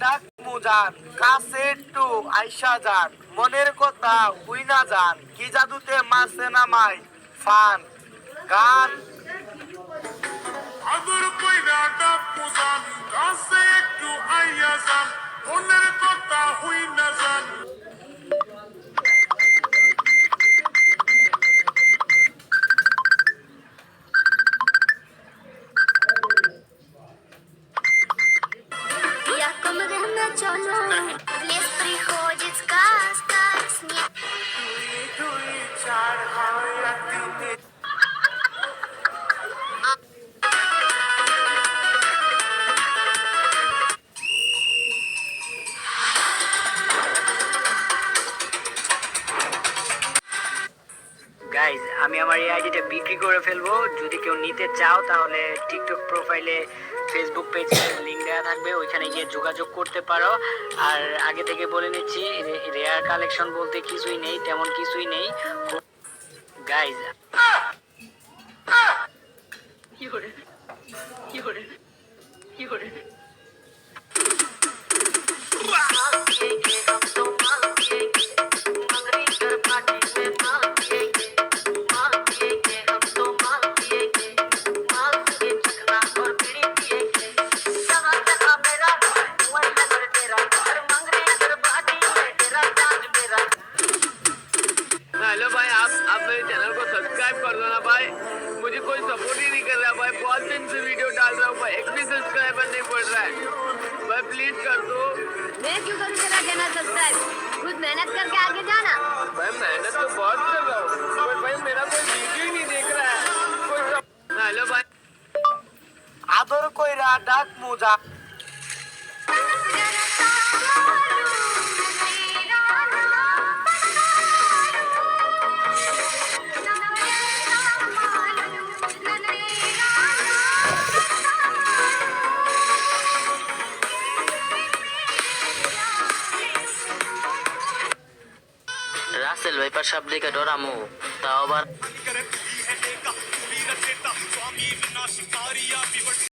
ডাক মুজান কাছে একটু আইসা যান মনের কথা হুই না যান কি জাদুতে মাসে নামাই ফান গান আদর কইরা ডাক মুজান কাছে একটু আইয়া যান মনের কথা হুই না যান। Я комрена чоно, лес приходит сказка, снег. দুই দুই চার হয় তিনে গাইজ আমি আমার এই আইডিটা বিক্রি করে ফেলবো, যদি কেউ নিতে চাও তাহলে টিকটক প্রোফাইলে ফেসবুক পেজে লিঙ্ক দেওয়া থাকবে, ওইখানে গিয়ে যোগাযোগ করতে পারো। আর আগে থেকে বলে নিচ্ছি রেয়ার কালেকশন বলতে কিছুই নেই, তেমন কিছুই নেই গাইজ। কি করে কি করে কি করে हेलो भाई, आप मेरे चैनल को सब्सक्राइब कर दो ना भाई, मुझे कोई सपोर्ट ही नहीं कर रहा भाई, बहुत दिन से वीडियो डाल रहा हूँ भाई, एक भी सब्सक्राइबर नहीं पड़ रहा है भाई, प्लीज कर दो। मैं क्यों करूँ तेरा चैनल सब्सक्राइब? खुद मेहनत करके आगे जाना। भाई मेहनत तो बहुत कर रहा हूँ पर भाई मेरा कोई वीडियो ही नहीं देख रहा है कोई हेलो भाई। আদর কইরা ডাক মুজান রাসেল ভাইপার সাপ দেখে ডরামু, তাও আবার